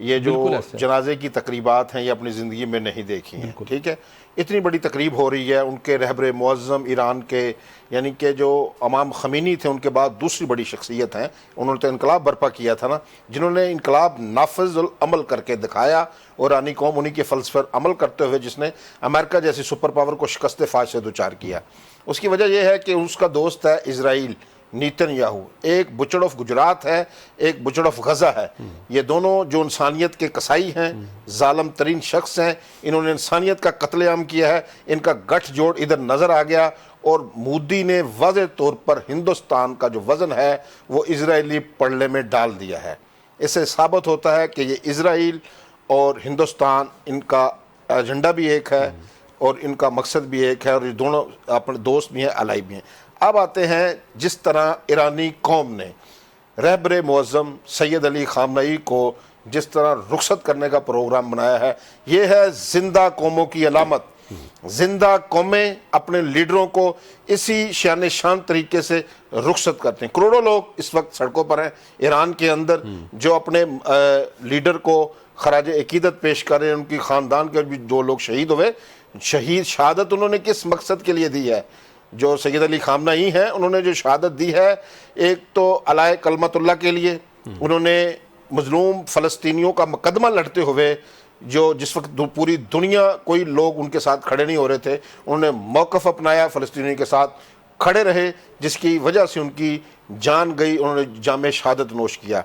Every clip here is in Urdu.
یہ جو جنازے کی تقریبات ہیں یہ اپنی زندگی میں نہیں دیکھی ہیں. ٹھیک ہے, اتنی بڑی تقریب ہو رہی ہے. ان کے رہبر معظم ایران کے یعنی کہ جو امام خمینی تھے ان کے بعد دوسری بڑی شخصیت ہیں, انہوں نے تو انقلاب برپا کیا تھا نا, جنہوں نے انقلاب نافذ العمل کر کے دکھایا, اور ایرانی قوم انہی کے فلسفے پر عمل کرتے ہوئے جس نے امریکہ جیسی سپر پاور کو شکست فاش سے دوچار کیا. اس کی وجہ یہ ہے کہ اس کا دوست ہے اسرائیل نیتن یاہو, ایک بچڑ آف گجرات ہے, ایک بچڑ آف غزہ ہے. یہ دونوں جو انسانیت کے کسائی ہیں, ظالم ترین شخص ہیں, انہوں نے انسانیت کا قتل عام کیا ہے. ان کا گٹھ جوڑ ادھر نظر آ گیا, اور مودی نے واضح طور پر ہندوستان کا جو وزن ہے وہ اسرائیلی پلڑے میں ڈال دیا ہے. اس سے ثابت ہوتا ہے کہ یہ اسرائیل اور ہندوستان ان کا ایجنڈا بھی ایک ہے اور ان کا مقصد بھی ایک ہے, اور یہ دونوں اپنے دوست بھی ہیں, الائی بھی ہیں. اب آتے ہیں جس طرح ایرانی قوم نے رہبر معظم سید علی خامنئی کو جس طرح رخصت کرنے کا پروگرام بنایا ہے, یہ ہے زندہ قوموں کی علامت. زندہ قومیں اپنے لیڈروں کو اسی شان شان طریقے سے رخصت کرتے ہیں. کروڑوں لوگ اس وقت سڑکوں پر ہیں ایران کے اندر, جو اپنے لیڈر کو خراج عقیدت پیش کر رہے ہیں. ان کی خاندان کے بھی جو لوگ شہید ہوئے, شہادت انہوں نے کس مقصد کے لیے دی ہے؟ جو سید علی خامنئی ہیں انہوں نے جو شہادت دی ہے, ایک تو علیہ کلمت اللہ کے لیے, انہوں نے مظلوم فلسطینیوں کا مقدمہ لڑتے ہوئے, جو جس وقت پوری دنیا کوئی لوگ ان کے ساتھ کھڑے نہیں ہو رہے تھے, انہوں نے موقف اپنایا, فلسطینیوں کے ساتھ کھڑے رہے, جس کی وجہ سے ان کی جان گئی. انہوں نے جام شہادت نوش کیا,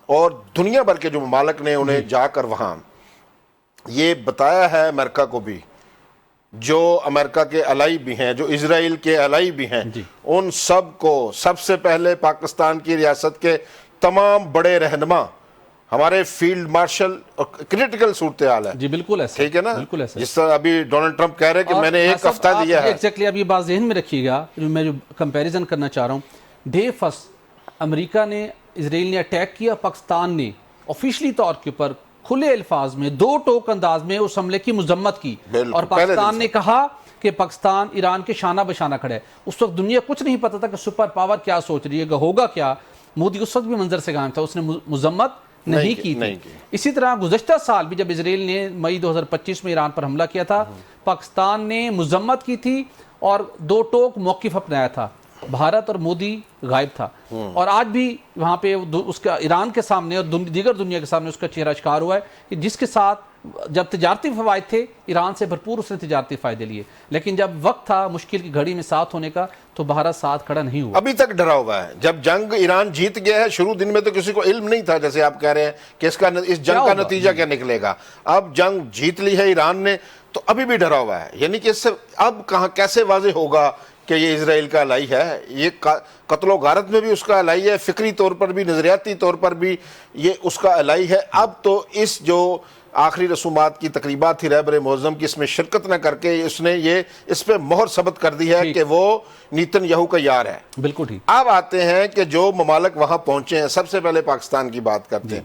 اور دنیا بھر کے جو ممالک نے انہیں جا کر وہاں یہ بتایا ہے, امریکہ کو بھی, جو امریکہ کے الائی بھی ہیں, جو اسرائیل کے الائی بھی ہیں, ان سب کو سب سے پہلے پاکستان کی ریاست کے تمام بڑے رہنما, ہمارے فیلڈ مارشل, اور کرٹیکل صورتحال ہے. جی بالکل ایسا, ٹھیک ہے نا, بالکل ایسا. جس طرح ابھی ڈونلڈ ٹرمپ کہہ رہے ہیں کہ میں نے ایک ہفتہ دیا ہے. ایگزیکٹلی, ابھی بات ذہن میں رکھیے گا, میں جو کمپیریزن کرنا چاہ رہا ہوں. ڈے فرسٹ امریکہ نے, اسرائیل نے اٹیک کیا, پاکستان نے آفیشلی طور کے اوپر کھلے الفاظ میں دو ٹوک انداز میں اس حملے کی مذمت کی, اور پاکستان نے کہا کہ پاکستان ایران کے شانہ بشانہ کھڑا ہے. اس وقت دنیا کچھ نہیں پتا تھا کہ سپر پاور کیا سوچ رہی ہے, ہوگا کیا. مودی اس وقت بھی منظر سے قائم تھا, اس نے مذمت نہیں کی تھی. اسی طرح گزشتہ سال بھی جب اسرائیل نے مئی 2025 میں ایران پر حملہ کیا تھا, پاکستان نے مذمت کی تھی اور دو ٹوک موقف اپنایا تھا. بھارت اور مودی غائب تھا, اور آج بھی وہاں پہ اس کا ایران کے سامنے اور دیگر دنیا کے سامنے اس کا چہرہ اشکار ہوا ہے کہ جس کے ساتھ جب تجارتی فوائد تھے ایران سے بھرپور اس نے تجارتی فائدے لیے, لیکن جب وقت تھا مشکل کی گھڑی میں ساتھ ہونے کا تو بھارت ساتھ کھڑا نہیں ہوا. ابھی تک ڈرا ہوا ہے. جب جنگ ایران جیت گیا ہے, شروع دن میں تو کسی کو علم نہیں تھا, جیسے آپ کہہ رہے ہیں کہ اس جنگ کا نتیجہ کیا نکلے گا. اب جنگ جیت لی ہے ایران نے, تو ابھی بھی ڈرا ہوا ہے. یعنی کہ اس سے اب کہاں کیسے واضح ہوگا کہ یہ اسرائیل کا الائی ہے. یہ قتل و غارت میں بھی اس کا الائی ہے, فکری طور پر بھی, نظریاتی طور پر بھی یہ اس کا الائی ہے. اب تو اس جو آخری رسومات کی تقریبات تھی رہبر معظم کی, اس میں شرکت نہ کر کے اس نے یہ اس پہ مہر ثبت کر دی ہے کہ وہ نیتن یاہو کا یار ہے. بالکل ٹھیک. اب آتے ہیں کہ جو ممالک وہاں پہنچے ہیں, سب سے پہلے پاکستان کی بات کرتے ہیں.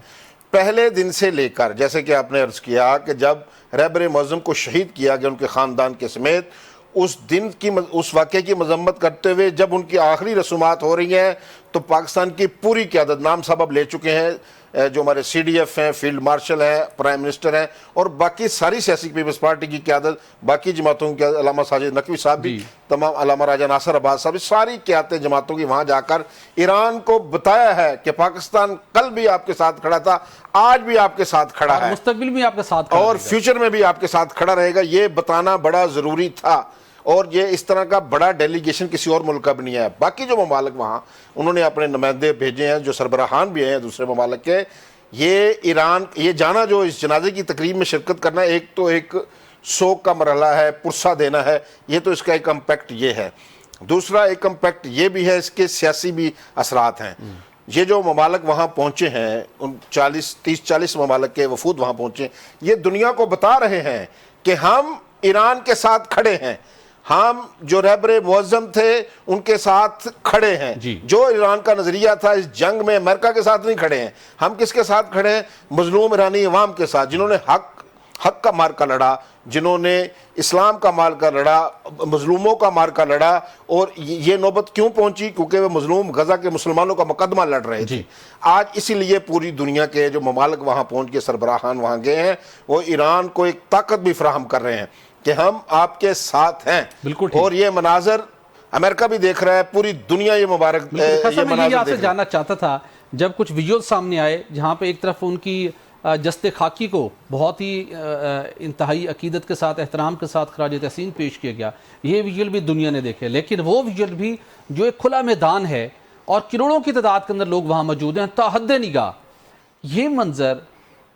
پہلے دن سے لے کر, جیسے کہ آپ نے عرض کیا کہ جب رہبر معظم کو شہید کیا گیا ان کے خاندان کے سمیت, اس دن کی اس واقعے کی مذمت کرتے ہوئے جب ان کی آخری رسومات ہو رہی ہیں تو پاکستان کی پوری قیادت, نام صاحب اب لے چکے ہیں, جو ہمارے سی ڈی ایف ہیں, فیلڈ مارشل ہیں, پرائم منسٹر ہیں, اور باقی ساری سیاسی پیپلز پارٹی کی قیادت, باقی جماعتوں کی, علامہ ساجد نقوی صاحب بھی, تمام علامہ راجہ ناصر عباس صاحب, ساری قیادتیں جماعتوں کی وہاں جا کر ایران کو بتایا ہے کہ پاکستان کل بھی آپ کے ساتھ کھڑا تھا, آج بھی آپ کے ساتھ کھڑا ہے, مستقبل بھی آپ کے ساتھ اور فیوچر میں بھی آپ کے ساتھ کھڑا رہے گا. یہ بتانا بڑا ضروری تھا, اور یہ اس طرح کا بڑا ڈیلیگیشن کسی اور ملک کا بھی نہیں ہے. باقی جو ممالک وہاں انہوں نے اپنے نمائندے بھیجے ہیں, جو سربراہان بھی ہیں دوسرے ممالک کے, یہ ایران یہ جانا جو اس جنازے کی تقریب میں شرکت کرنا, ایک تو ایک سوگ کا مرحلہ ہے, پرسہ دینا ہے, یہ تو اس کا ایک امپیکٹ یہ ہے. دوسرا ایک امپیکٹ یہ بھی ہے, اس کے سیاسی بھی اثرات ہیں. یہ جو ممالک وہاں پہنچے ہیں, ان 30-40 ممالک کے وفود وہاں پہنچے, یہ دنیا کو بتا رہے ہیں کہ ہم ایران کے ساتھ کھڑے ہیں, ہم جو رہبر معظم تھے ان کے ساتھ کھڑے ہیں. جو ایران کا نظریہ تھا اس جنگ میں, امریکہ کے ساتھ نہیں کھڑے ہیں. ہم کس کے ساتھ کھڑے ہیں؟ مظلوم ایرانی عوام کے ساتھ, جنہوں نے حق حق کا مارکا لڑا, جنہوں نے اسلام کا مارکا لڑا, مظلوموں کا مارکا لڑا. اور یہ نوبت کیوں پہنچی؟ کیونکہ وہ مظلوم غزہ کے مسلمانوں کا مقدمہ لڑ رہے تھے. آج اسی لیے پوری دنیا کے جو ممالک وہاں پہنچ کے سربراہان وہاں گئے ہیں, وہ ایران کو ایک طاقت بھی فراہم کر رہے ہیں کہ ہم آپ کے ساتھ ہیں. اور یہ مناظر امریکہ بھی دیکھ رہا ہے, پوری دنیا یہ مبارک یہ مناظر آپ سے جاننا چاہتا تھا, جب کچھ ویڈیوز سامنے آئے جہاں پہ ایک طرف ان کی جسد خاکی کو بہت ہی انتہائی عقیدت کے ساتھ, احترام کے ساتھ خراج تحسین پیش کیا گیا, یہ ویژول بھی دنیا نے دیکھے, لیکن وہ ویژول بھی جو ایک کھلا میدان ہے اور کروڑوں کی تعداد کے اندر لوگ وہاں موجود ہیں تا حد نگاہ, یہ منظر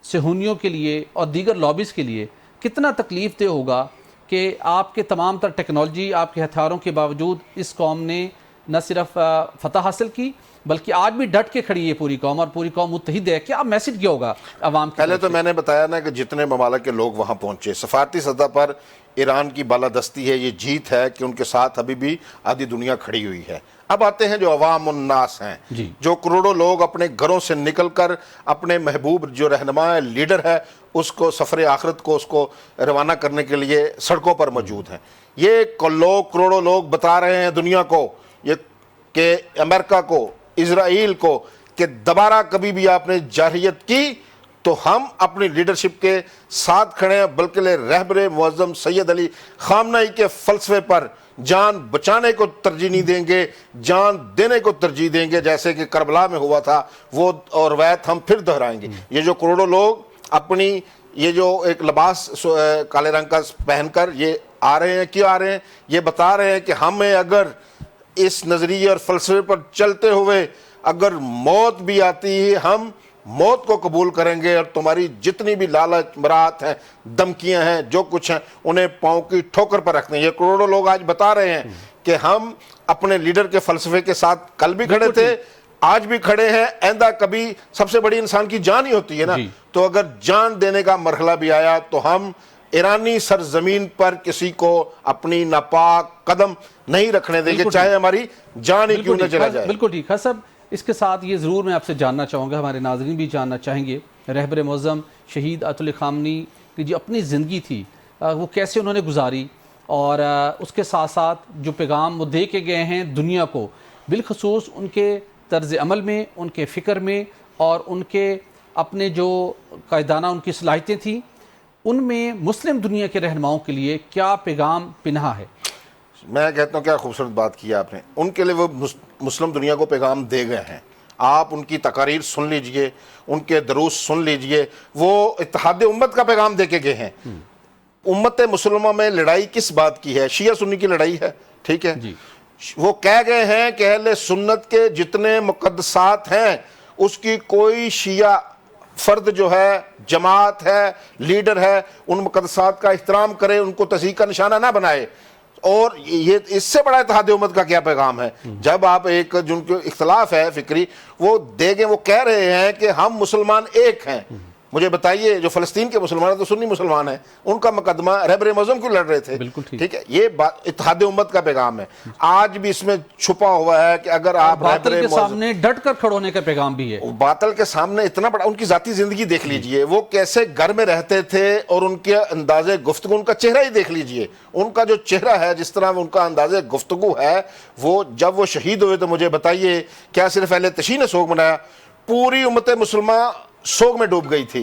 صہیونیوں کے لیے اور دیگر لابیز کے لیے کتنا تکلیف دہ ہوگا کہ آپ کے تمام تر ٹیکنالوجی, آپ کے ہتھیاروں کے باوجود اس قوم نے نہ صرف فتح حاصل کی بلکہ آج بھی ڈٹ کے کھڑی ہے پوری قوم, اور پوری قوم متحد ہے. کیا میسج کیا ہوگا عوام کے؟ پہلے تو میں نے بتایا نا کہ جتنے ممالک کے لوگ وہاں پہنچے, سفارتی سطح پر ایران کی بالادستی ہے, یہ جیت ہے کہ ان کے ساتھ ابھی بھی آدھی دنیا کھڑی ہوئی ہے. اب آتے ہیں جو عوام الناس ہیں, جو کروڑوں لوگ اپنے گھروں سے نکل کر اپنے محبوب جو رہنما ہے, لیڈر ہے, اس کو سفر آخرت کو اس کو روانہ کرنے کے لیے سڑکوں پر موجود ہیں. یہ کروڑوں لوگ بتا رہے ہیں دنیا کو, یہ کہ امریکہ کو, اسرائیل کو, کہ دوبارہ کبھی بھی آپ نے جارحیت کی تو ہم اپنی لیڈرشپ کے ساتھ کھڑے ہیں, بلکہ رہبر معظم سید علی خامنہ ای کے فلسفے پر جان بچانے کو ترجیح نہیں دیں گے, جان دینے کو ترجیح دیں گے, جیسے کہ کربلا میں ہوا تھا. وہ اور روایت ہم پھر دہرائیں گے. یہ جو کروڑوں لوگ اپنی یہ جو ایک لباس کالے رنگ کا پہن کر یہ آ رہے ہیں, کیوں آ رہے ہیں؟ یہ بتا رہے ہیں کہ ہمیں اگر اس نظریے اور فلسفے پر چلتے ہوئے اگر موت بھی آتی ہے, ہم موت کو قبول کریں گے, اور تمہاری جتنی بھی لالچ مرات ہیں, دھمکیاں ہیں, جو کچھ ہیں, انہیں پاؤں کی ٹھوکر پر رکھتے ہیں. یہ کروڑوں لوگ آج بتا رہے ہیں کہ ہم اپنے لیڈر کے فلسفے کے ساتھ کل بھی کھڑے تھے, آج بھی کھڑے ہیں, آئندہ کبھی سب سے بڑی انسان کی جان ہی ہوتی ہے نا, تو اگر جان دینے کا مرحلہ بھی آیا تو ہم ایرانی سرزمین پر کسی کو اپنی ناپاک قدم نہیں رکھنے دیں گے, چاہے ہماری جان ہی کیوں نہ چلا جائے. بالکل ٹھیک ہے صاحب. اس کے ساتھ یہ ضرور میں آپ سے جاننا چاہوں گا, ہمارے ناظرین بھی جاننا چاہیں گے, رہبر معظم شہید آیت اللہ خامنی کی جو اپنی زندگی تھی وہ کیسے انہوں نے گزاری, اور اس کے ساتھ ساتھ جو پیغام وہ دے کے گئے ہیں دنیا کو, بالخصوص ان کے طرز عمل میں, ان کے فکر میں, اور ان کے اپنے جو قائدانہ ان کی صلاحیتیں تھیں, ان میں مسلم دنیا کے رہنماؤں کے لیے کیا پیغام پنہا ہے؟ میں کہتا ہوں کیا خوبصورت بات کی آپ نے. ان کے لیے وہ مسلم دنیا کو پیغام دے گئے ہیں. آپ ان کی تقاریر سن لیجئے, ان کے دروس سن لیجئے, وہ اتحاد امت کا پیغام دے کے گئے ہیں. امت مسلمہ میں لڑائی کس بات کی ہے؟ شیعہ سنی کی لڑائی ہے, ٹھیک ہے. وہ کہہ گئے ہیں کہ اہل سنت کے جتنے مقدسات ہیں اس کی کوئی شیعہ فرد جو ہے, جماعت ہے, لیڈر ہے, ان مقدسات کا احترام کرے, ان کو تضحیک کا نشانہ نہ بنائے. اور یہ اس سے بڑا اتحاد امت کا کیا پیغام ہے؟ جب آپ ایک جن کے اختلاف ہے فکری وہ دے گئے, وہ کہہ رہے ہیں کہ ہم مسلمان ایک ہیں. مجھے بتائیے جو فلسطین کے مسلمان ہیں تو سنی مسلمان ہیں, ان کا مقدمہ رہبر معظم کیوں لڑ رہے تھے؟ ٹھیک ہے, یہ اتحاد امت کا پیغام ہے. آج بھی اس میں چھپا ہوا ہے کہ اگر آپ باطل کے سامنے ڈٹ کر کھڑے ہونے کا پیغام بھی ہے. باطل کے سامنے اتنا بڑا, ان کی ذاتی زندگی دیکھ لیجئے, وہ کیسے گھر میں رہتے تھے, اور ان کے انداز گفتگو, ان کا چہرہ ہی دیکھ لیجئے. ان کا جو چہرہ ہے, جس طرح ان کا انداز گفتگو ہے, وہ جب وہ شہید ہوئے تو مجھے بتائیے کیا صرف اہل تشیع نے سوگ منایا؟ پوری امت مسلمہ سوگ میں ڈوب گئی تھی.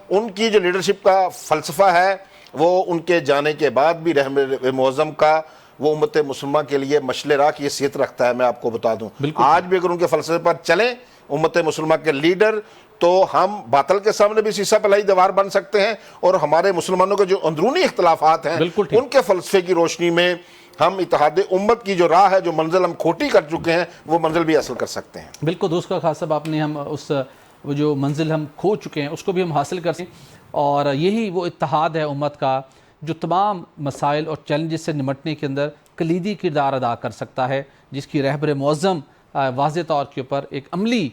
ان کی جو لیڈرشپ کا فلسفہ ہے وہ ان کے جانے کے بعد بھی رہبر معظم کا وہ امت مسلمہ کے لیے مشعل راہ کی حیثیت رکھتا ہے. میں آپ کو بتا دوں, آج بھی اگر ان کے فلسفے پر چلیں امت مسلمہ کے لیڈر, تو ہم باطل کے سامنے بھی سیسا پلائی دیوار بن سکتے ہیں, اور ہمارے مسلمانوں کے جو اندرونی اختلافات ہیں ان کے فلسفے کی روشنی میں ہم اتحاد امت کی جو راہ ہے, جو منزل ہم کھوٹی کر چکے ہیں, وہ منزل بھی حاصل کر سکتے ہیں. بالکل دوست کا خاص, آپ نے ہم اس وہ جو منزل ہم کھو چکے ہیں اس کو بھی ہم حاصل کر سکیں, اور یہی وہ اتحاد ہے امت کا جو تمام مسائل اور چیلنجز سے نمٹنے کے اندر کلیدی کردار ادا کر سکتا ہے, جس کی رہبر معظم واضح طور کے اوپر ایک عملی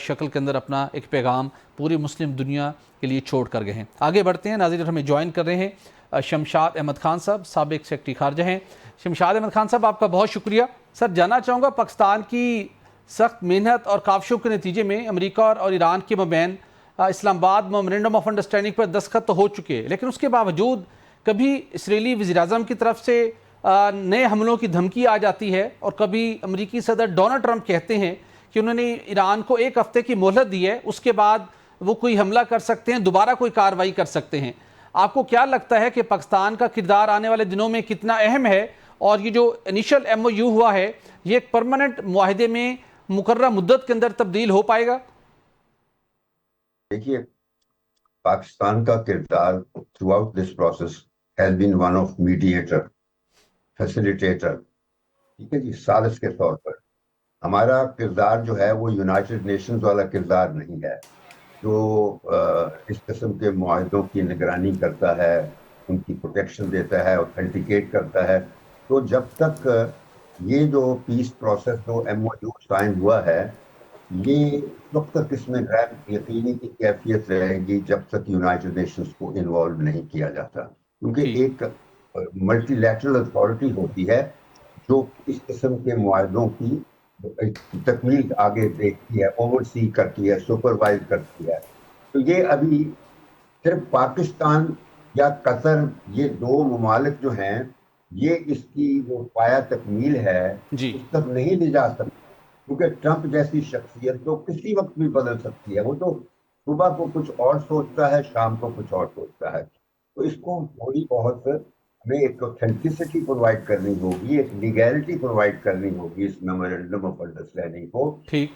شکل کے اندر اپنا ایک پیغام پوری مسلم دنیا کے لیے چھوڑ کر گئے ہیں. آگے بڑھتے ہیں, ناظرین ہمیں جوائن کر رہے ہیں شمشاد احمد خان صاحب, سابق سیکرٹری خارجہ ہیں. شمشاد احمد خان صاحب, آپ کا بہت شکریہ. سر, جاننا چاہوں گا پاکستان کی سخت محنت اور کاوشوں کے نتیجے میں امریکہ اور ایران کے مابین اسلام آباد میمورنڈم آف انڈرسٹینڈنگ پر دستخط تو ہو چکے، لیکن اس کے باوجود کبھی اسرائیلی وزیراعظم کی طرف سے نئے حملوں کی دھمکی آ جاتی ہے، اور کبھی امریکی صدر ڈونلڈ ٹرمپ کہتے ہیں کہ انہوں نے ایران کو 1 ہفتے کی مہلت دی ہے، اس کے بعد وہ کوئی حملہ کر سکتے ہیں، دوبارہ کوئی کارروائی کر سکتے ہیں۔ آپ کو کیا لگتا ہے کہ پاکستان کا کردار آنے والے دنوں میں کتنا اہم ہے، اور یہ جو انیشل MOU ہوا ہے یہ ایک پرماننٹ معاہدے میں مقررہ مدت کے اندر تبدیل ہو پائے گا؟ دیکھیے، پاکستان کا کردار through out this process has been one of mediator, facilitator, ٹھیک ہے جی، ثالث کے طور پر۔ ہمارا کردار جو ہے وہ یونائٹڈ نیشنز والا کردار نہیں ہے جو اس قسم کے معاہدوں کی نگرانی کرتا ہے، ان کی پروٹیکشن دیتا ہے، اوتھینٹیکیٹ کرتا ہے۔ تو جب تک یہ جو پیس پروسیس جو MOU سائن ہوا ہے، یہ اس وقت تک اس میں غیر یقینی کی کیفیت رہے گی جب تک یونائٹڈ نیشنز کو انوالو نہیں کیا جاتا، کیونکہ ایک ملٹی لیٹرل اتھارٹی ہوتی ہے جو اس قسم کے معاہدوں کی تکمیل آگے دیکھتی ہے، اوورسی کرتی ہے، سپروائز کرتی ہے۔ تو یہ ابھی صرف پاکستان یا قطر، یہ 2 ممالک جو ہیں، یہ اس کی جو پایا تکمیل ہے اس تک نہیں لے جا سکتے، کیونکہ ٹرمپ جیسی شخصیت تو کسی وقت بھی بدل سکتی ہے۔ وہ تو صبح کو کچھ اور سوچتا ہے، شام کو کچھ اور سوچتا ہے۔ تو اس کو تھوڑی بہت ہمیں ایک اوتھینٹسٹی پرووائڈ کرنی ہوگی، ایک لیگیلٹی پرووائڈ کرنی ہوگی اس میمورنڈم آف انڈرسٹینڈنگ کو۔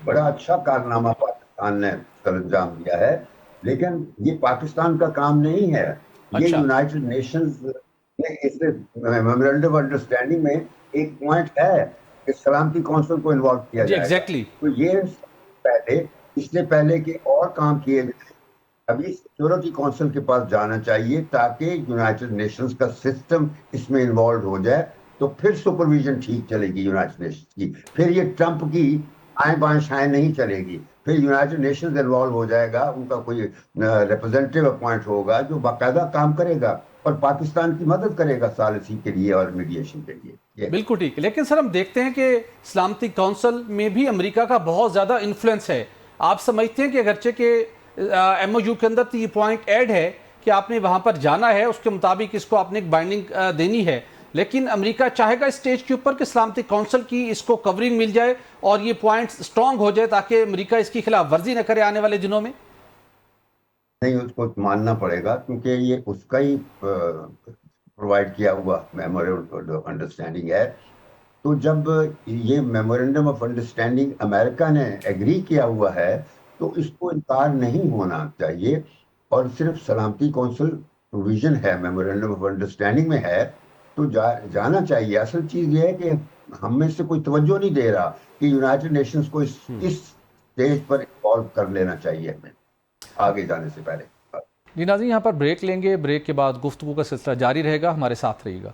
بڑا اچھا کارنامہ پاکستان نے سر انجام دیا ہے، لیکن یہ پاکستان کا کام نہیں ہے، یہ یونائٹڈ نیشنز اس میمورنڈم آف انڈرسٹینڈنگ میں ایک پوائنٹ ہے کہ سلامتی کونسل کو انوالو کیا جائے گا۔ تو یہ اس سے پہلے کہ اور کام کیے جائیں، ابھی سیکورٹی کونسل کے پاس جانا چاہیے تاکہ یونائٹڈ نیشنز کا سسٹم اس میں انوالو ہو جائے، تو پھر سپرویژن ٹھیک چلے گی یونائٹڈ نیشنز کی۔ پھر یہ ٹرمپ کی آئیں بائیں شائیں نہیں چلے گی، پھر یونائٹڈ نیشنز انوالو ہو جائے گا، ان کا کوئی ریپرزینٹیو اپوائنٹ ہوگا جو باقاعدہ کام کرے گا اور پاکستان کی مدد کرے گا ثالثی کے لیے اور میڈیشن کے لیے۔ بالکل ٹھیک ہے، لیکن سر ہم دیکھتے ہیں کہ سلامتی کونسل میں بھی امریکہ کا بہت زیادہ انفلوئنس ہے۔ آپ سمجھتے ہیں کہ اگرچہ کہ MOU کے اندر تو یہ پوائنٹ ایڈ ہے کہ آپ نے وہاں پر جانا ہے، اس کے مطابق اس کو آپ نے ایک بائنڈنگ دینی ہے، لیکن امریکہ چاہے گا اسٹیج کے اوپر کہ سلامتی کونسل کی اس کو کوورنگ مل جائے اور یہ پوائنٹس اسٹرانگ ہو جائے تاکہ امریکہ اس کی خلاف ورزی نہ کرے آنے والے دنوں میں؟ نہیں، اس کو ماننا پڑے گا، کیونکہ یہ اس کا ہی پرووائڈ کیا ہوا میمورنڈم آف انڈرسٹینڈنگ ہے۔ تو جب یہ میمورنڈم آف انڈرسٹینڈنگ امریکہ نے ایگری کیا ہوا ہے تو اس کو انکار نہیں ہونا چاہیے، اور صرف سلامتی کونسل پروویژن ہے، میمورنڈم آف انڈرسٹینڈنگ میں ہے تو جانا چاہیے۔ اصل چیز یہ ہے کہ ہم میں سے کوئی توجہ نہیں دے رہا کہ یونائٹڈ نیشنز کو اس اسٹیج پر انوالو کر لینا چاہیے ہمیں آگے جانے سے پہلے۔ جی ناظرین، یہاں پر بریک لیں گے، بریک کے بعد گفتگو کا سلسلہ جاری رہے گا، ہمارے ساتھ رہیے گا۔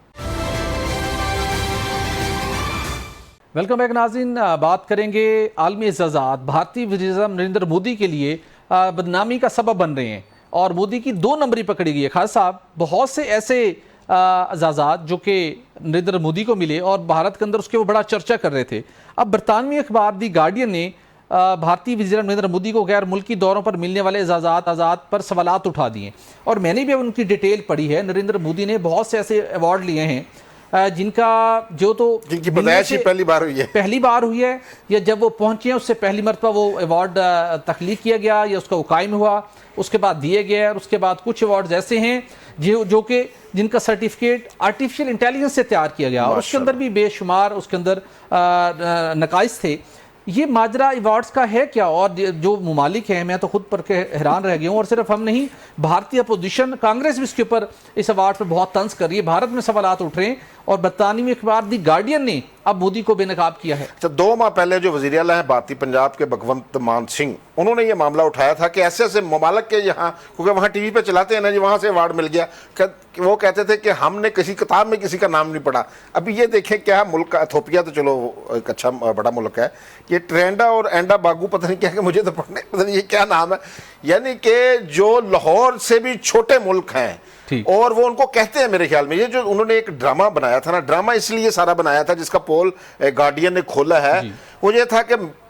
ویلکم بیک ناظرین، بات کریں گے عالمی اعزازات بھارتی وزیر اعظم نریندر مودی کے لیے بدنامی کا سبب بن رہے ہیں، اور مودی کی 2 نمبری پکڑی گئی ہے۔ خالد صاحب، بہت سے ایسے اعزازات جو کہ نریندر مودی کو ملے اور بھارت کے اندر اس کے وہ بڑا چرچا کر رہے تھے، اب برطانوی اخبار دی گارڈین نے بھارتی وزیر نریندر مودی کو غیر ملکی دوروں پر ملنے والے اعزازات پر سوالات اٹھا دیے، اور میں نے بھی ان کی ڈیٹیل پڑھی ہے۔ نریندر مودی نے بہت سے ایسے ایوارڈ لیے ہیں جن کا جو تو جن کی پیدائش پہلی بار ہوئی ہے یا جب وہ پہنچے ہیں اس سے پہلی مرتبہ وہ ایوارڈ تخلیق کیا گیا یا اس کا وہ قائم ہوا، اس کے بعد دیے گئے، اور اس کے بعد کچھ ایوارڈز ایسے ہیں جو کہ جن کا سرٹیفکیٹ آرٹیفیشل انٹیلیجنس سے تیار کیا گیا، اور اس کے اندر بھی بے شمار اس کے اندر نقائص تھے۔ یہ ماجرا ایوارڈز کا ہے کیا؟ اور جو ممالک ہیں، میں تو خود پر حیران رہ گیا ہوں، اور صرف ہم نہیں، بھارتی اپوزیشن کانگریس بھی اس کے اوپر اس ایوارڈ پر بہت طنز کر رہی ہے، بھارت میں سوالات اٹھ رہے ہیں، اور برطانوی اخبار دی گارڈین نے اب مودی کو بے نقاب کیا ہے۔ 2 ماہ پہلے جو وزیر اعلیٰ ہیں بھارتی پنجاب کے بھگونت مان سنگھ، انہوں نے یہ معاملہ اٹھایا تھا کہ ایسے ایسے ممالک کے یہاں، کیونکہ وہاں ٹی وی پہ چلاتے ہیں نا جی، وہاں سے ایوارڈ مل گیا، وہ کہتے تھے کہ ہم نے کسی کتاب میں کسی کا نام نہیں پڑھا۔ ابھی یہ دیکھیں کیا ملک کا، ایتھوپیا تو چلو ایک اچھا بڑا ملک ہے، یہ ٹرینڈا اور اینڈا باگو پتہ نہیں کیا کہ مجھے تو پڑھنے پتہ نہیں یہ کیا نام ہے، یعنی کہ جو لاہور سے بھی چھوٹے ملک ہیں، اور وہ ان کو کہتے ہیں میرے خیال میں، یہ جو انہوں نے ایک ڈرامہ بنایا تھا نا، ڈرامہ اس لیے سارا بنایا تھا جس کا پول گارڈین نے کھولا ہے، وہ یہ تھا کہ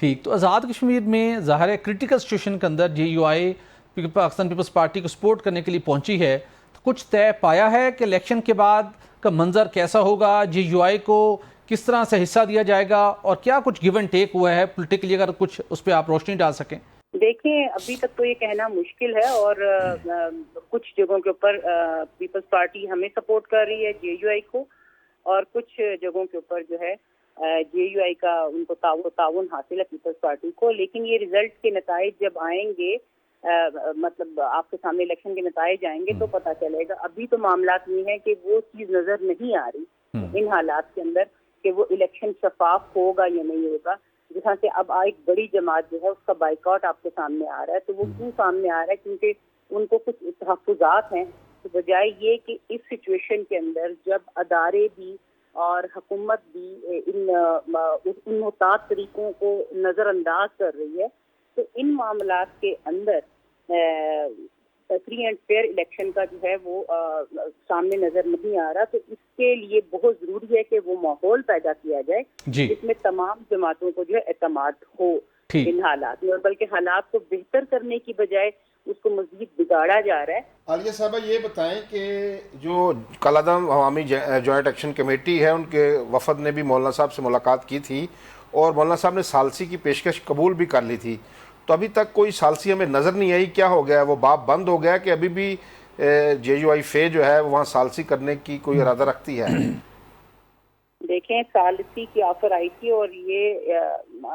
ٹھیک، تو آزاد کشمیر میں ظاہر ہے کرٹیکل سچویشن کے اندر JUI پاکستان پیپلز پارٹی کو سپورٹ کرنے کے لیے پہنچی ہے، تو کچھ طے پایا ہے کہ الیکشن کے بعد کا منظر کیسا ہوگا، JUI کو کس طرح سے حصہ دیا جائے گا، اور کیا کچھ گیو اینڈ ٹیک ہوا ہے پولیٹیکلی، اگر کچھ اس پہ آپ روشنی ڈال سکیں؟ دیکھیں ابھی تک تو یہ کہنا مشکل ہے، اور کچھ جگہوں کے اوپر پیپلز پارٹی ہمیں سپورٹ کر رہی ہے JUI کو، اور کچھ جگہوں کے اوپر جو ہے JUI کا ان کو تعاون حاصل ہے پیپلز پارٹی کو. لیکن یہ ریزلٹ کے نتائج جب آئیں گے، مطلب آپ کے سامنے الیکشن کے نتائج آئیں گے تو پتہ چلے گا. ابھی تو معاملات یہ ہیں کہ وہ چیز نظر نہیں آ رہی ان حالات کے اندر کہ وہ الیکشن شفاف ہوگا یا نہیں ہوگا. جہاں سے اب ایک بڑی جماعت جو ہے اس کا بائیکاٹ آپ کے سامنے آ رہا ہے، تو وہ کیوں سامنے آ رہا ہے؟ کیونکہ ان کو کچھ تحفظات ہیں، تو بجائے یہ کہ اس سچویشن کے اندر جب ادارے بھی اور حکومت بھی ان محتاط طریقوں کو نظر انداز کر رہی ہے، تو ان معاملات کے اندر فری اینڈ فیئر الیکشن کا جو ہے وہ سامنے نظر نہیں آ رہا. تو اس کے لیے بہت ضروری ہے کہ وہ ماحول پیدا کیا جائے جس میں تمام جماعتوں کو جو ہے اعتماد ہو ان حالات میں، اور بلکہ حالات کو بہتر کرنے کی بجائے اس کو مزید بگاڑا جا رہا ہے. عالیہ صاحبہ یہ بتائیں کہ جو کالعدم عوامی جوائنٹ ایکشن کمیٹی ہے، ان کے وفد نے بھی مولانا صاحب سے ملاقات کی تھی، اور مولانا صاحب نے ثالثی کی پیشکش قبول بھی کر لی تھی، تو ابھی تک کوئی ثالثی ہمیں نظر نہیں آئی. کیا ہو گیا؟ وہ باب بند ہو گیا کہ ابھی بھی JUI فے جو ہے وہاں ثالثی کرنے کی کوئی ارادہ رکھتی ہے؟ دیکھیں ثالثی کی آفر آئی تھی، اور یہ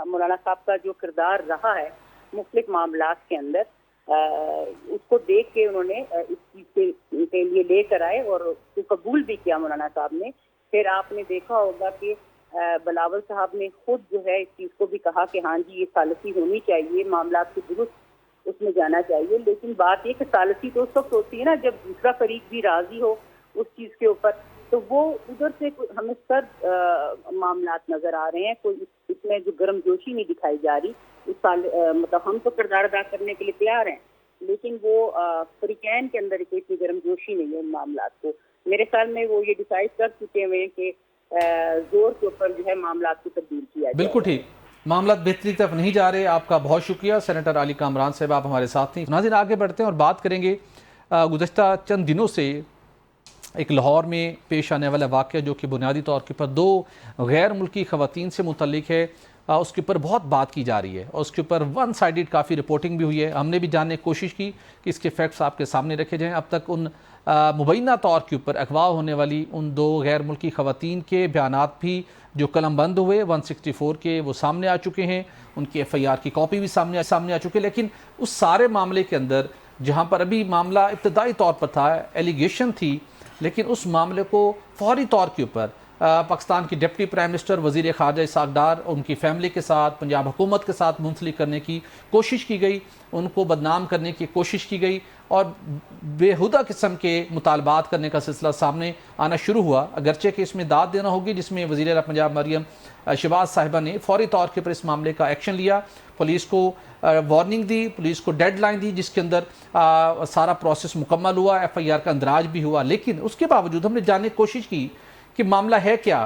مولانا صاحب کا جو کردار رہا ہے مختلف معاملات کے اندر، اس کو دیکھ کے انہوں نے اس چیز کے لیے لے کر آئے اور اس کو قبول بھی کیا مولانا صاحب نے. پھر آپ نے دیکھا ہوگا کہ بلاول صاحب نے خود جو ہے اس چیز کو بھی کہا کہ ہاں جی یہ ثالثی ہونی چاہیے، معاملات کو درست اس میں جانا چاہیے. لیکن بات یہ کہ ثالثی تو اس وقت ہوتی ہے نا جب دوسرا فریق بھی راضی ہو اس چیز کے اوپر، تو وہ ادھر سے ہمیں سرد معاملات نظر آ رہے ہیں. کوئی اس میں جو گرم جوشی نہیں دکھائی جا رہی. مطلب ہم تو کردار ادا کرنے کے لیے تیار ہیں، لیکن وہ فریقین کے اندر اتنی گرم جوشی نہیں ہے ان معاملات کو. میرے خیال میں وہ یہ ڈیسائیڈ کر چکے ہوئے ہیں کہ زور کے اوپر جو ہے معاملات کو تبدیل کیا جائے. بالکل ٹھیک، معاملات بہتری طرف نہیں جا رہے. آپ کا بہت شکریہ سینیٹر علی کامران صاحب، آپ ہمارے ساتھ تھیں. ناظرین آگے بڑھتے ہیں اور بات کریں گے گزشتہ چند دنوں سے ایک لاہور میں پیش آنے والا واقعہ جو کہ بنیادی طور کے اوپر 2 غیر ملکی خواتین سے متعلق ہے. اس کے اوپر بہت بات کی جا رہی ہے اور اس کے اوپر ون سائیڈڈ کافی رپورٹنگ بھی ہوئی ہے. ہم نے بھی جاننے کی کوشش کی کہ اس کے فیکٹس آپ کے سامنے رکھے جائیں. اب تک ان مبینہ طور کے اوپر اغوا ہونے والی ان 2 غیر ملکی خواتین کے بیانات بھی جو قلم بند ہوئے 164 کے وہ سامنے آ چکے ہیں. ان کی FIR کی کاپی بھی سامنے آ چکے. لیکن اس سارے معاملے کے اندر جہاں پر ابھی معاملہ ابتدائی طور پر تھا، ایلیگیشن تھی، لیکن اس معاملے کو فوری طور کے اوپر پاکستان کی ڈپٹی پرائم منسٹر وزیر خارجہ اسحاق ڈار ان کی فیملی کے ساتھ پنجاب حکومت کے ساتھ منسلک کرنے کی کوشش کی گئی، ان کو بدنام کرنے کی کوشش کی گئی اور بےہودہ قسم کے مطالبات کرنے کا سلسلہ سامنے آنا شروع ہوا. اگرچہ کہ اس میں داد دینا ہوگی جس میں وزیر اعلیٰ پنجاب مریم شہباز صاحبہ نے فوری طور کے پر اس معاملے کا ایکشن لیا، پولیس کو وارننگ دی، پولیس کو ڈیڈ لائن دی جس کے اندر سارا پروسیس مکمل ہوا، FIR کا اندراج بھی ہوا. لیکن اس کے باوجود ہم نے جاننے کی کوشش کی کہ معاملہ ہے کیا.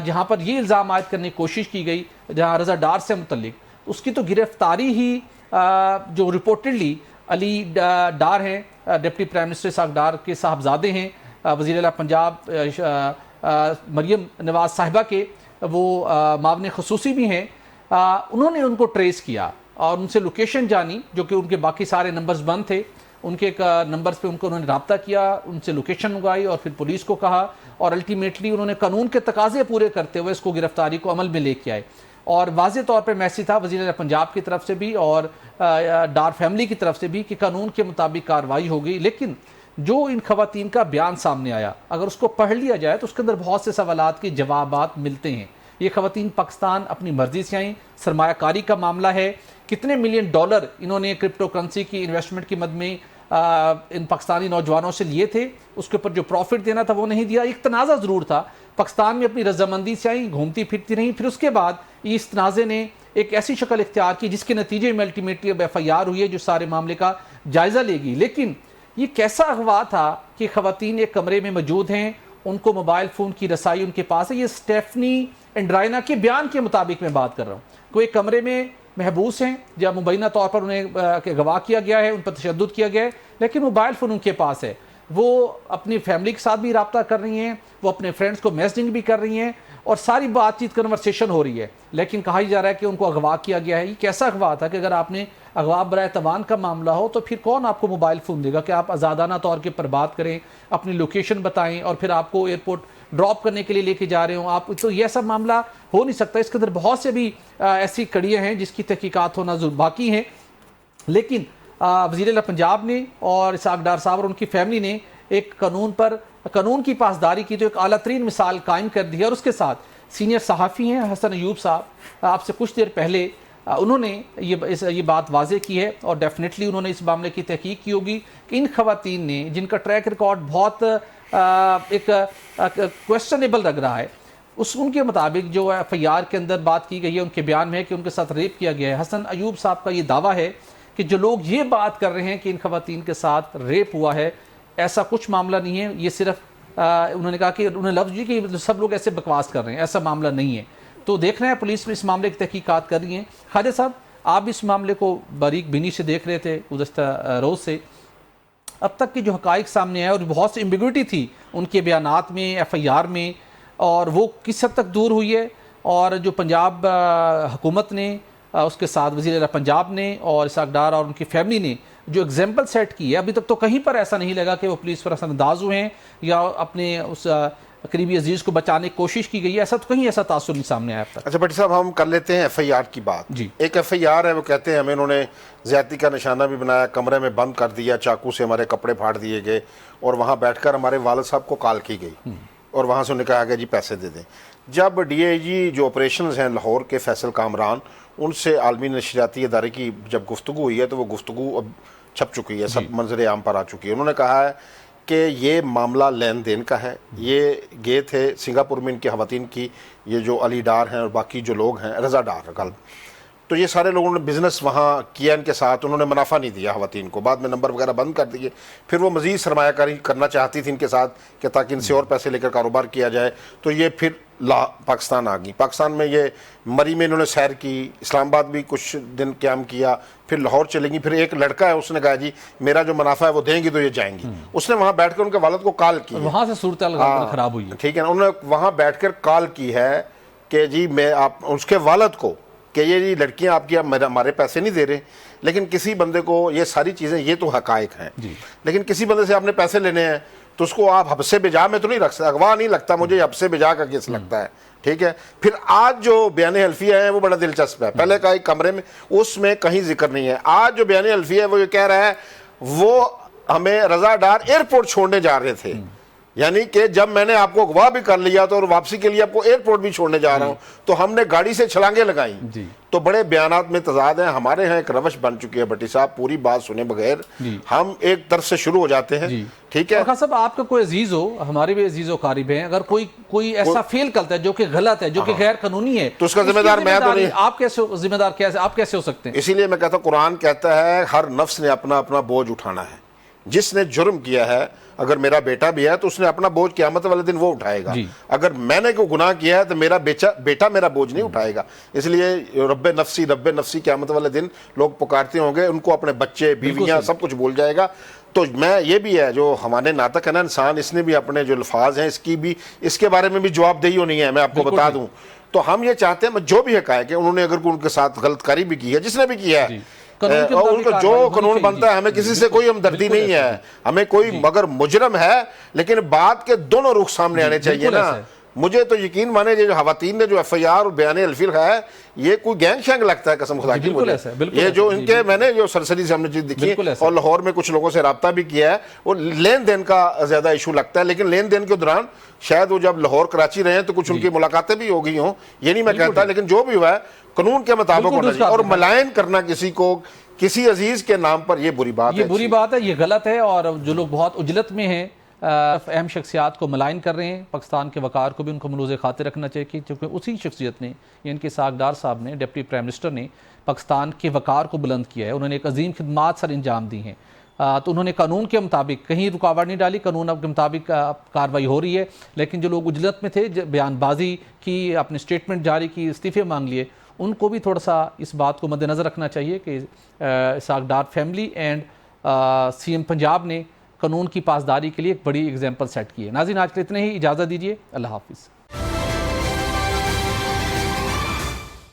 جہاں پر یہ الزام عائد کرنے کی کوشش کی گئی جہاں رضا ڈار سے متعلق، اس کی تو گرفتاری ہی جو رپورٹڈلی علی ڈار ہیں، deputy prime minister Ishaq Dar کے صاحبزادے ہیں، وزیر اعلیٰ پنجاب مریم نواز صاحبہ کے وہ معاون خصوصی بھی ہیں، انہوں نے ان کو ٹریس کیا اور ان سے لوکیشن جانی جو کہ ان کے باقی سارے نمبرز بند تھے. ان کے نمبرز پہ انہوں نے رابطہ کیا، ان سے لوکیشن منگوائی اور پھر پولیس کو کہا، اور الٹیمیٹلی انہوں نے قانون کے تقاضے پورے کرتے ہوئے اس کو گرفتاری کو عمل میں لے کے آئے. اور واضح طور پر میسیج تھا وزیر اعلیٰ پنجاب کی طرف سے بھی اور ڈار فیملی کی طرف سے بھی کہ قانون کے مطابق کارروائی ہو گئی. لیکن جو ان خواتین کا بیان سامنے آیا اگر اس کو پڑھ لیا جائے تو اس کے اندر بہت سے سوالات کے جوابات ملتے ہیں. یہ خواتین پاکستان اپنی مرضی سے آئیں، سرمایہ کاری کا معاملہ ہے، کتنے $ملین انہوں نے کرپٹو کرنسی کی انویسٹمنٹ کی مد میں ان پاکستانی نوجوانوں سے لیے تھے، اس کے اوپر جو پروفٹ دینا تھا وہ نہیں دیا. ایک تنازع ضرور تھا، پاکستان میں اپنی رضامندی سے آئیں، گھومتی پھرتی رہیں. پھر اس کے بعد اس تنازع نے ایک ایسی شکل اختیار کی جس کے نتیجے میں الٹیمیٹلی اب FIR ہوئی ہے جو سارے معاملے کا جائزہ لے گی. لیکن یہ کیسا اغوا تھا کہ خواتین ایک کمرے میں موجود ہیں ان کو موبائل فون کی رسائی ان کے پاس ہے. یہ اسٹیفنی اینڈرائنا کے بیان کے مطابق میں بات کر رہا ہوں. کوئی کمرے میں محبوس ہیں جب مبینہ طور پر انہیں اغوا کیا گیا ہے, ان پر تشدد کیا گیا ہے, لیکن موبائل فون ان کے پاس ہے. وہ اپنی فیملی کے ساتھ بھی رابطہ کر رہی ہیں, وہ اپنے فرینڈز کو میسجنگ بھی کر رہی ہیں, اور ساری بات چیت کنورسیشن ہو رہی ہے. لیکن کہا جا رہا ہے کہ ان کو اغوا کیا گیا ہے. یہ کیسا اغوا تھا کہ اگر آپ نے اغوا برائے توان کا معاملہ ہو تو پھر کون آپ کو موبائل فون دے گا کہ آپ آزادانہ طور کے پر بات کریں, اپنی لوکیشن بتائیں, اور پھر آپ کو ایئرپورٹ ڈراپ کرنے کے لیے لے کے جا رہے ہوں آپ. تو یہ سب معاملہ ہو نہیں سکتا. اس کے اندر بہت سے بھی ایسی کڑیاں ہیں جس کی تحقیقات ہونا باقی ہیں. لیکن وزیر اعلیٰ پنجاب نے اور اسحاق ڈار صاحب اور ان کی فیملی نے ایک قانون کی پاسداری کی تو ایک اعلیٰ ترین مثال قائم کر دی ہے. اور اس کے ساتھ سینئر صحافی ہیں حسن ایوب صاحب, آپ سے کچھ دیر پہلے انہوں نے یہ بات واضح کی ہے, اور ڈیفینیٹلی انہوں نے اس معاملے کی تحقیق کی ہوگی کہ ان خواتین نے جن کا ٹریک ریکارڈ بہت ایک کویسچنیبل لگ رہا ہے, ان کے مطابق جو ایف آئی آر کے اندر بات کی گئی ہے, ان کے بیان میں ہے کہ ان کے ساتھ ریپ کیا گیا ہے. حسن ایوب صاحب کا یہ دعویٰ ہے کہ جو لوگ یہ بات کر رہے ہیں کہ ان خواتین کے ساتھ ریپ ہوا ہے, ایسا کچھ معاملہ نہیں ہے. یہ صرف انہوں نے کہا کہ انہوں نے لفظ دی کہ سب لوگ ایسے بکواس کر رہے ہیں, ایسا معاملہ نہیں ہے. تو دیکھ رہے ہیں پولیس میں اس معاملے کی تحقیقات کر رہی ہیں. خواجہ صاحب, آپ اس معاملے کو باریک بینی سے دیکھ رہے تھے گزشتہ روز سے, اب تک کے جو حقائق سامنے آئے اور بہت سی ایمبیگوٹی تھی ان کے بیانات میں, ایف آئی آر میں, اور وہ کس حد تک دور ہوئی ہے, اور جو پنجاب حکومت نے اس کے ساتھ وزیر اعلیٰ پنجاب نے اور اسحاق ڈار اور ان کی فیملی نے جو ایگزامپل سیٹ کی ہے, ابھی تک تو کہیں پر ایسا نہیں لگا کہ وہ پولیس پر اثر انداز ہوئے ہیں یا اپنے اس قریبی عزیز کو بچانے کی کوشش کی گئی ہے. ایسا تو کہیں ایسا تاثر نہیں سامنے آیا اب تک. اچھا بھٹی صاحب, ہم کر لیتے ہیں ایف آئی آر کی بات. جی, ایک ایف آئی آر ہے, وہ کہتے ہیں ہمیں انہوں نے زیادتی کا نشانہ بھی بنایا, کمرے میں بند کر دیا, چاقو سے ہمارے کپڑے پھاڑ دیے گئے, اور وہاں بیٹھ کر ہمارے والد صاحب کو کال کی گئی, اور وہاں سے انہوں نے کہا گیا جی پیسے دے دیں. جب ڈی آئی جی جو آپریشنز ہیں لاہور کے فیصل کامران, ان سے عالمی نشریاتی ادارے کی جب گفتگو ہوئی ہے تو وہ گفتگو اب چھپ چکی ہے, سب منظر عام پر آ چکی ہے. انہوں نے کہا ہے کہ یہ معاملہ لین دین کا ہے. یہ گئے تھے سنگاپور میں ان کی خواتین کی, یہ جو علی ڈار ہیں اور باقی جو لوگ ہیں, رضا ڈار غالب, تو یہ سارے لوگوں نے بزنس وہاں کیا ان کے ساتھ. انہوں نے منافع نہیں دیا خواتین کو, بعد میں نمبر وغیرہ بند کر دیے. پھر وہ مزید سرمایہ کاری کرنا چاہتی تھی ان کے ساتھ کہ تاکہ ان سے اور پیسے لے کر کاروبار کیا جائے. تو یہ پھر پاکستان آ گئی. پاکستان میں یہ مری میں انہوں نے سیر کی, اسلام آباد بھی کچھ دن قیام کیا, پھر لاہور چلیں گی. پھر ایک لڑکا ہے, اس نے کہا جی میرا جو منافع ہے وہ دیں گی تو یہ جائیں گی. اس نے وہاں بیٹھ کر ان کے والد کو کال کی, وہاں سے صورتحال خراب ہوئی ہے. ٹھیک ہے, انہوں نے وہاں بیٹھ کر کال کی ہے کہ جی میں آپ اس کے والد کو کہ یہ جی لڑکیاں آپ کی ہمارے پیسے نہیں دے رہے, لیکن کسی بندے کو یہ ساری چیزیں, یہ تو حقائق ہیں, لیکن کسی بندے سے آپ نے پیسے لینے ہیں تو اس کو آپ حبس بجا میں تو نہیں رکھ سکتے. اغوا نہیں لگتا مجھے, حبس بجا کا کیس لگتا ہے. ٹھیک ہے, پھر آج جو بیان حلفیہ ہے وہ بڑا دلچسپ ہے. پہلے کا ایک کمرے میں, اس میں کہیں ذکر نہیں ہے. آج جو بیان حلفیہ ہے وہ یہ کہہ رہا ہے وہ ہمیں رضا ڈار ایئرپورٹ چھوڑنے جا رہے تھے, یعنی کہ جب میں نے آپ کو اغوا بھی کر لیا تو اور واپسی کے لیے آپ کو ایئرپورٹ بھی چھوڑنے جا رہا ہوں تو ہم نے گاڑی سے چھلانگیں لگائیں. تو بڑے بیانات میں تضاد ہیں. ہمارے ہاں ایک روش بن چکی ہے بھٹی صاحب, پوری بات سنے بغیر ہم ایک طرف سے شروع ہو جاتے ہیں. ٹھیک ہے, صاحب آپ کا کوئی عزیز ہو, ہمارے بھی عزیز و قریب ہیں, اگر کوئی ایسا فیل کرتا ہے جو کہ غلط ہے, جو کہ غیر قانونی ہے, تو اس کا ذمہ دار میں تو نہیں. آپ کیسے ذمہ دار, کیسے آپ کیسے ہو سکتے ہیں؟ اسی لیے میں کہتا ہوں قرآن کہتا ہے ہر نفس نے اپنا اپنا بوجھ اٹھانا ہے. جس نے جرم کیا ہے, اگر میرا بیٹا بھی ہے تو اس نے اپنا بوجھ قیامت والے دن وہ اٹھائے گا. اگر میں نے کوئی گناہ کیا ہے تو میرا بیٹا میرا بوجھ نہیں اٹھائے گا. اس لیے رب نفسی قیامت والے دن لوگ پکارتے ہوں گے, ان کو اپنے بچے بیویاں سب کچھ بھول جائے گا. تو میں یہ بھی ہے جو ہمارے ناطق ہے نا انسان, اس نے بھی اپنے جو الفاظ ہیں اس کے بارے میں بھی جواب دہی ہونی ہے. میں آپ کو بتا دوں تو ہم یہ چاہتے ہیں جو بھی حقائق کہ انہوں نے اگر ان کے ساتھ غلط کاری بھی کی ہے, جس نے بھی کیا ہے, اور ان کو جو قانون بنتا ہے, ہمیں کسی سے کوئی ہمدردی نہیں ہے, ہمیں کوئی مگر مجرم ہے لیکن بات کے دونوں رخ سامنے آنے چاہیے نا. مجھے تو یقین مانے جو خواتین نے جو ایف آئی آر اور بیان حلفی لگایا ہے یہ کوئی گینگ شینگ لگتا ہے قسم خدا کی مجھے. یہ جو ان کے میں نے جو سرسری سے ہم نے چیز دیکھی اور لاہور میں کچھ لوگوں سے رابطہ بھی کیا ہے, وہ لین دین کا زیادہ ایشو لگتا ہے. لیکن لین دین کے دوران شاید وہ جب لاہور کراچی رہے ہیں تو کچھ ان کی ملاقاتیں بھی ہو گئی ہوں, یہ نہیں میں کہتا, لیکن جو بھی ہوا ہے قانون کے مطابق ہونا چاہیے. اور ملائن کرنا کسی کو کسی عزیز کے نام پر یہ بری بات ہے, یہ بری بات ہے, یہ غلط ہے. اور جو لوگ بہت عجلت میں ہیں اہم شخصیات کو ملائن کر رہے ہیں, پاکستان کے وقار کو بھی ان کو ملوز خاطر رکھنا چاہیے, کیونکہ اسی شخصیت نے, یعنی کہ اسحاق ڈار صاحب نے, ڈپٹی پرائم منسٹر نے پاکستان کے وقار کو بلند کیا ہے. انہوں نے ایک عظیم خدمات سر انجام دی ہیں. تو انہوں نے قانون کے مطابق کہیں رکاوٹ نہیں ڈالی، قانون کے مطابق کارروائی ہو رہی ہے، لیکن جو لوگ اجلت میں تھے، بیان بازی کی، اپنے اسٹیٹمنٹ جاری کی، استعفے مانگ لیے، ان کو بھی تھوڑا سا اس بات کو مد نظر رکھنا چاہیے کہ Ishaq Dar family and C M Punjab نے قانون کی پاسداری کے لیے ایک بڑی ایگزامپل سیٹ کی ہے۔ ناظرین آج کے لیے اتنے ہی، اجازت دیجیے، اللہ حافظ۔